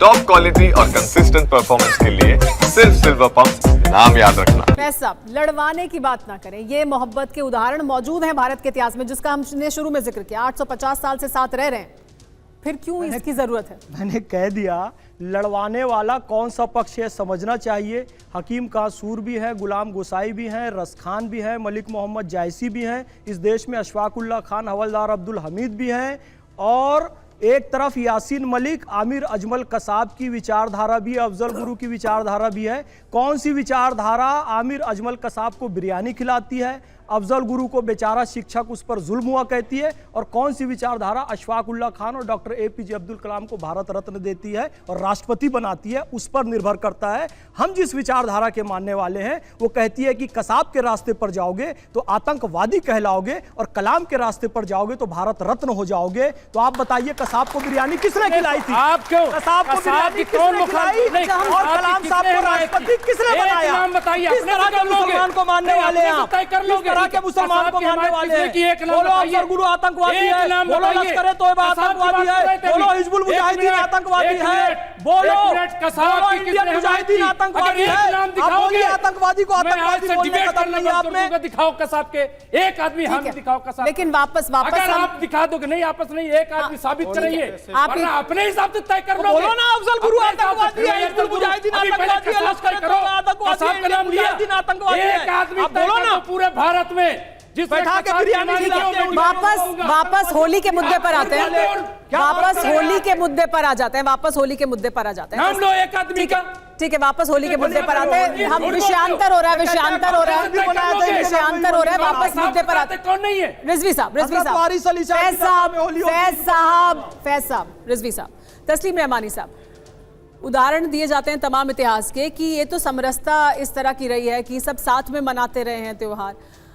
Top quality और consistent performance के लिए सिर्फ सिल्वर पंप नाम याद रखना। वैसा लड़वाने की बात ना करें, ये मोहब्बत के उदाहरण मौजूद हैं भारत के इतिहास में, जिसका हमने शुरू में जिक्र किया। 850 साल से साथ रह रहे हैं, फिर क्यों इसकी जरूरत है? मैंने कह दिया, लड़वाने वाला कौन सा पक्ष है समझना चाहिए। हकीम कासूर भी है, गुलाम गोसाई भी हैं, रसखान भी हैं, मलिक मोहम्मद जायसी भी हैं, इस देश में अशफाकुल्ला खान, हवलदार अब्दुल हमीद भी हैं, और एक तरफ यासीन मलिक, आमिर अजमल कसाब की विचारधारा भी है, अफजल गुरु की विचारधारा भी है। कौन सी विचारधारा आमिर अजमल कसाब को बिरयानी खिलाती है, अफजल गुरु को बेचारा शिक्षक उस पर जुल्म हुआ कहती है, और कौन सी विचारधारा अशफाकुल्ला खान और डॉक्टर APJ अब्दुल कलाम को भारत रत्न देती है और राष्ट्रपति बनाती है, उस पर निर्भर करता है। हम जिस विचारधारा के मानने वाले हैं वो कहती है कि कसाब के रास्ते पर जाओगे तो आतंकवादी कहलाओगे, और कलाम के रास्ते पर जाओगे तो भारत रत्न हो जाओगे। तो आप बताइए, कसाब को बिरयानी किसने खिलाई थी? आप क्यों? कसाब को बिरयानी किसने खिलाई? और कलाम साहब को राष्ट्रपति किसने बनाया? किस तरह के मुसलमान को मानने वाले हैं आप? के मुसलमान को मानने वाले हैं? बोलो अफजल गुरु आतंकवादी है, बोलो लश्कर तोयबा आतंकवादी है, बोलो हिजबुल मुजाहिदीन आतंकवादी है, बोलो इंडियन मुजाहिदीन आतंकवादी है। आप बोलिए आतंकवादी को आतंकवादी बोलने का दम नहीं आप में। दिखाओ कसाब के एक आदमी, हम दिखाओ कसाब। लेकिन वापस अगर आप दिखा दोगे, नहीं आपस नहीं, एक आदमी साबित कराइए, आप अपने हिसाब से तय कर लो। बोलो ना अफजल गुरु आतंकवादी है, हिजबुल मुजाहिदीन आतंकवादी है, लश्कर तोयबा आतंकवादी है, इंडियन मुजाहिदीन आतंकवादी है। एक आदमी बोलो ना पूरे भारत में बैठा के बिरयानी वापस होली के मुद्दे पर आते हैं, वापस होली के मुद्दे पर आ जाते हैं, वापस होली के मुद्दे पर आ जाते हैं। हम लोग एक आदमी का ठीक है, वापस होली के मुद्दे पर आते हैं। हम विषयांतर हो रहा है, विषयांतर हो रहा है, विषयांतर हो रहा है, वापस मुद्दे पर आते हैं। कौन नहीं है? रिजवी साहब, रिजवी साहब, फैज साहब, रिजवी साहब, तस्लीम रहमानी साहब, उदाहरण दिए जाते हैं तमाम इतिहास के कि ये तो समरसता इस तरह की रही है कि सब साथ में मनाते रहे हैं त्योहार,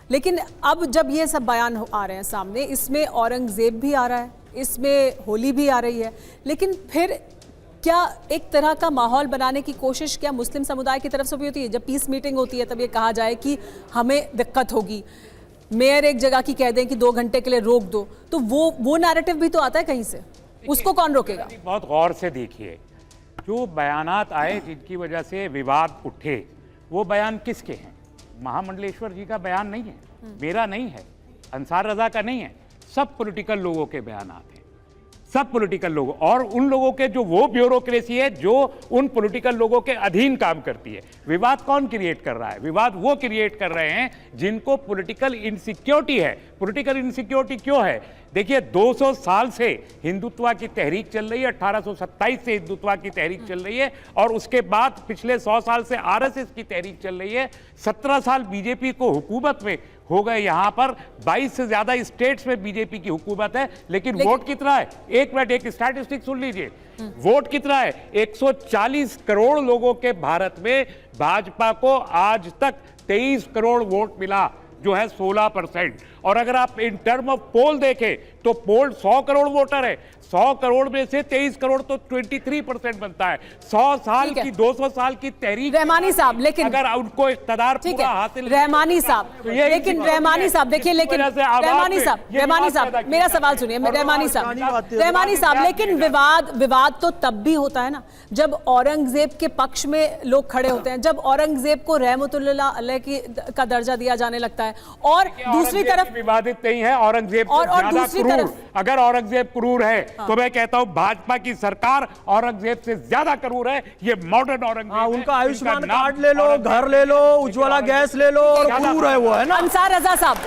लेकिन अब जब ये सब बयान आ रहे हैं सामने, इसमें औरंगजेब भी आ रहा है, इसमें होली भी आ रही है, लेकिन फिर क्या एक तरह का माहौल बनाने की कोशिश क्या मुस्लिम समुदाय की तरफ से भी होती है? जब पीस मीटिंग होती है तब ये कहा जाए कि हमें दिक्कत होगी, मेयर एक जगह की कह दें कि 2 घंटे के लिए रोक दो, तो वो नैरेटिव भी तो आता है कहीं से, उसको कौन रोकेगा? बहुत गौर से देखिए, जो बयानात आए जिनकी वजह से विवाद उठे, वो बयान किसके हैं? महामंडलेश्वर जी का बयान नहीं है, मेरा नहीं है, अंसार रजा का नहीं है, सब पॉलिटिकल लोगों के बयानात हैं, सब पॉलिटिकल लोगों, और उन लोगों के जो वो ब्यूरोक्रेसी है जो उन पॉलिटिकल लोगों के अधीन काम करती है। विवाद कौन क्रिएट कर रहा है? विवाद वो क्रिएट कर रहे हैं जिनको पॉलिटिकल इनसिक्योरिटी है। पॉलिटिकल इनसिक्योरिटी क्यों है? देखिए, 200 साल से हिंदुत्व की तहरीक चल रही है, 1827 से हिंदुत्व की तहरीक चल रही है, और उसके बाद पिछले 100 साल से RSS की तहरीक चल रही है। 17 साल बीजेपी को हुकूमत में हो गए, यहाँ पर 22 से ज्यादा स्टेट्स में बीजेपी की हुकूमत है, लेकिन वोट कितना है? एक मिनट, एक स्टैटिस्टिक सुन लीजिए, वोट कितना है? 140 करोड़ लोगों के भारत में भाजपा को आज तक 23 करोड़ वोट मिला, जो है 16%। और अगर आप इन टर्म ऑफ पोल देखें तो पोल 100 करोड़ वोटर है, 100 करोड़ में से 23 करोड़ तो 23% बनता है। 100 साल की 200 साल की तहरीक रहमानी साहब, लेकिन अगर उनको इख्तियार पूरा हासिल, रहमानी साहब, लेकिन रहमानी साहब देखिए, लेकिन रहमानी साहब मेरा सवाल सुनिए, रहमानी साहब, लेकिन विवाद तो तब भी होता है ना जब औरंगजेब के पक्ष में लोग खड़े होते हैं, जब औरंगजेब को रहमतुल्लाह अलैह का दर्जा दिया जाने लगता है, और दूसरी तरफ विवादित नहीं है औरंगजेब से ज्यादा क्रूर। अगर औरंगजेब क्रूर है तो मैं कहता हूं भाजपा की सरकार औरंगजेब से ज्यादा क्रूर है। ये मॉडर्न औरंगजेब, उनका आयुष्मान कार्ड ले लो, घर ले लो, उज्ज्वला गैस ले लो, और क्रूर है वो, है ना? अंसार रजा साहब